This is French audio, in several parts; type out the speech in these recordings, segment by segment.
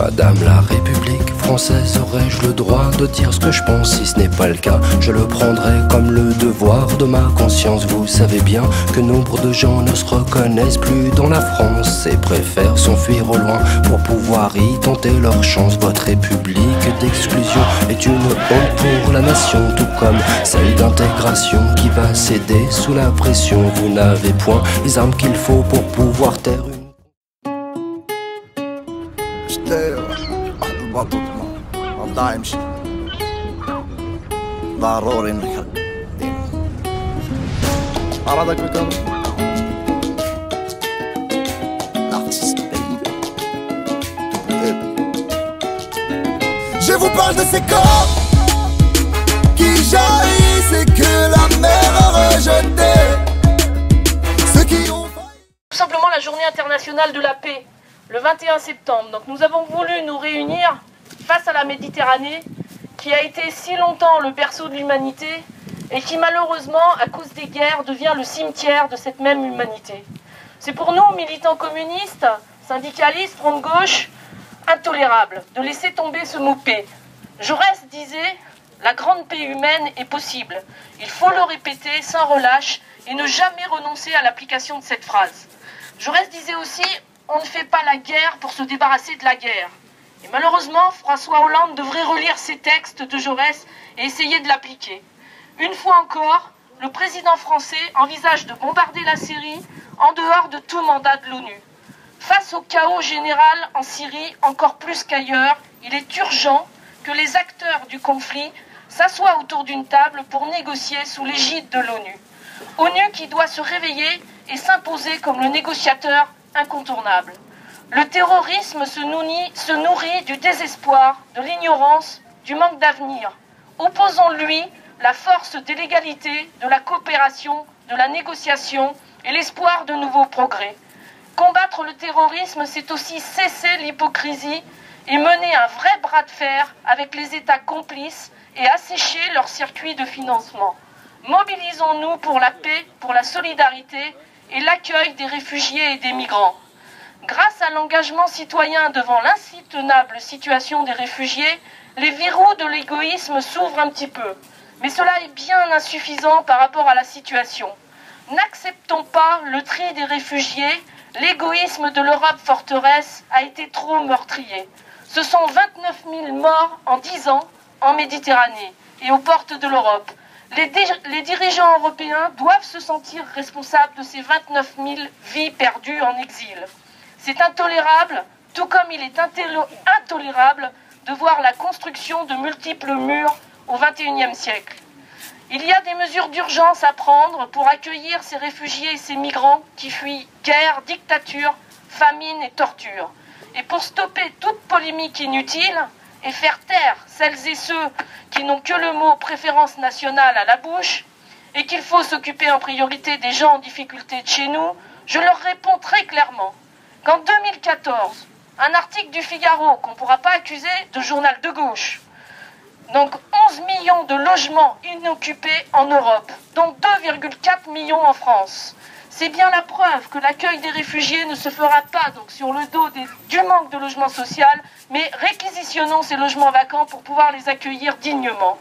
Madame la République française, aurais-je le droit de dire ce que je pense? Si ce n'est pas le cas, je le prendrai comme le devoir de ma conscience. Vous savez bien que nombre de gens ne se reconnaissent plus dans la France et préfèrent s'enfuir au loin pour pouvoir y tenter leur chance. Votre république d'exclusion est une honte pour la nation, tout comme celle d'intégration qui va céder sous la pression. Vous n'avez point les armes qu'il faut pour pouvoir taire une... واحد الباطو ما الضاع يمشي ضروري انك عرضك بكم Je vous parle de ces corps qui jaillissent et que la mer a rejeté. Ceux qui ont... Tout simplement la journée internationale de la paix, le 21 septembre. Donc nous avons voulu nous réunir face à la Méditerranée, qui a été si longtemps le berceau de l'humanité et qui malheureusement, à cause des guerres, devient le cimetière de cette même humanité. C'est pour nous, militants communistes, syndicalistes, front de gauche, intolérable de laisser tomber ce mot paix. Jaurès disait « La grande paix humaine est possible. Il faut le répéter sans relâche et ne jamais renoncer à l'application de cette phrase. » Jaurès disait aussi « On ne fait pas la guerre pour se débarrasser de la guerre. » Et malheureusement, François Hollande devrait relire ces textes de Jaurès et essayer de l'appliquer. Une fois encore, le président français envisage de bombarder la Syrie en dehors de tout mandat de l'ONU. Face au chaos général en Syrie, encore plus qu'ailleurs, il est urgent que les acteurs du conflit s'assoient autour d'une table pour négocier sous l'égide de l'ONU. ONU qui doit se réveiller et s'imposer comme le négociateur incontournable. Le terrorisme se nourrit du désespoir, de l'ignorance, du manque d'avenir. Opposons-lui la force de l'égalité, de la coopération, de la négociation et l'espoir de nouveaux progrès. Combattre le terrorisme, c'est aussi cesser l'hypocrisie et mener un vrai bras de fer avec les États complices et assécher leurs circuits de financement. Mobilisons-nous pour la paix, pour la solidarité et l'accueil des réfugiés et des migrants. Grâce à l'engagement citoyen devant l'insoutenable situation des réfugiés, les verrous de l'égoïsme s'ouvrent un petit peu. Mais cela est bien insuffisant par rapport à la situation. N'acceptons pas le tri des réfugiés. L'égoïsme de l'Europe forteresse a été trop meurtrier. Ce sont 29 000 morts en 10 ans en Méditerranée et aux portes de l'Europe. Les dirigeants européens doivent se sentir responsables de ces 29 000 vies perdues en exil. C'est intolérable, tout comme il est intolérable de voir la construction de multiples murs au XXIe siècle. Il y a des mesures d'urgence à prendre pour accueillir ces réfugiés et ces migrants qui fuient guerre, dictature, famine et torture. Et pour stopper toute polémique inutile et faire taire celles et ceux qui n'ont que le mot préférence nationale à la bouche et qu'il faut s'occuper en priorité des gens en difficulté de chez nous, je leur réponds très clairement qu'en 2014, un article du Figaro qu'on ne pourra pas accuser de journal de gauche, donc 11 millions de logements inoccupés en Europe, dont 2,4 millions en France. C'est bien la preuve que l'accueil des réfugiés ne se fera pas donc sur le dos du manque de logement social, mais réquisitionnons ces logements vacants pour pouvoir les accueillir dignement.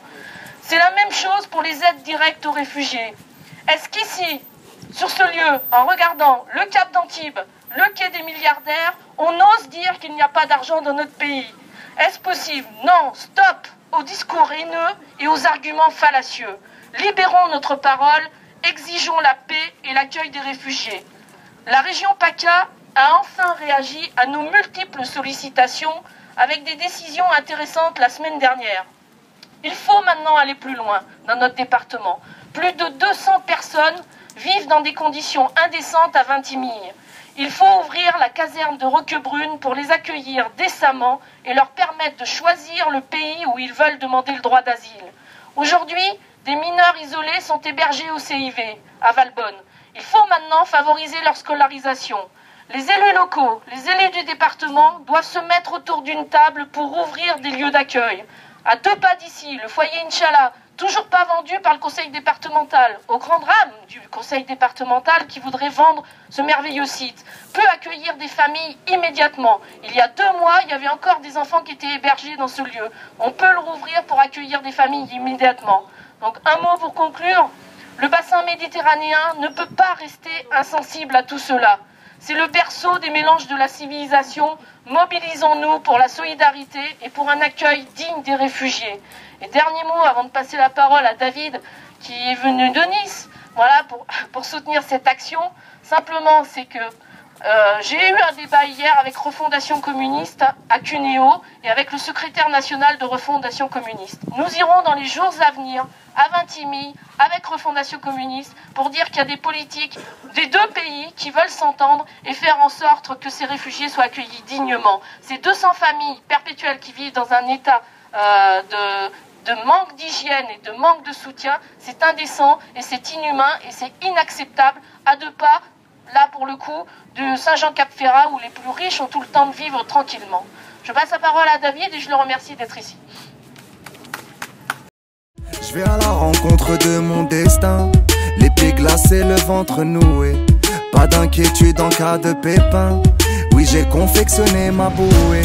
C'est la même chose pour les aides directes aux réfugiés. Est-ce qu'ici, sur ce lieu, en regardant le Cap d'Antibes, le quai des milliardaires, on ose dire qu'il n'y a pas d'argent dans notre pays? Est-ce possible? Non, stop aux discours haineux et aux arguments fallacieux. Libérons notre parole, exigeons la paix et l'accueil des réfugiés. La région PACA a enfin réagi à nos multiples sollicitations avec des décisions intéressantes la semaine dernière. Il faut maintenant aller plus loin dans notre département. Plus de 200 personnes vivent dans des conditions indécentes à Vintimille. Il faut ouvrir la caserne de Roquebrune pour les accueillir décemment et leur permettre de choisir le pays où ils veulent demander le droit d'asile. Aujourd'hui, des mineurs isolés sont hébergés au CIV, à Valbonne. Il faut maintenant favoriser leur scolarisation. Les élus locaux, les élus du département doivent se mettre autour d'une table pour ouvrir des lieux d'accueil. À 2 pas d'ici, le foyer Inch'Allah toujours pas vendu par le conseil départemental, au grand drame du conseil départemental qui voudrait vendre ce merveilleux site, peut accueillir des familles immédiatement. Il y a 2 mois, il y avait encore des enfants qui étaient hébergés dans ce lieu. On peut le rouvrir pour accueillir des familles immédiatement. Donc un mot pour conclure, le bassin méditerranéen ne peut pas rester insensible à tout cela. C'est le berceau des mélanges de la civilisation. Mobilisons-nous pour la solidarité et pour un accueil digne des réfugiés. Et dernier mot avant de passer la parole à David, qui est venu de Nice, voilà, pour soutenir cette action. Simplement, c'est que j'ai eu un débat hier avec Refondation communiste à Cuneo et avec le secrétaire national de Refondation communiste. Nous irons dans les jours à venir à Vintimille avec Refondation communiste pour dire qu'il y a des politiques des 2 pays qui veulent s'entendre et faire en sorte que ces réfugiés soient accueillis dignement. Ces 200 familles perpétuelles qui vivent dans un état de manque d'hygiène et de manque de soutien, c'est indécent et c'est inhumain et c'est inacceptable à 2 pas, là pour le coup, de Saint-Jean-Cap-Ferrat où les plus riches ont tout le temps de vivre tranquillement. Je passe la parole à David et je le remercie d'être ici. Je vais à la rencontre de mon destin, l'épée glacée, le ventre noué. Pas d'inquiétude en cas de pépin, oui j'ai confectionné ma bouée.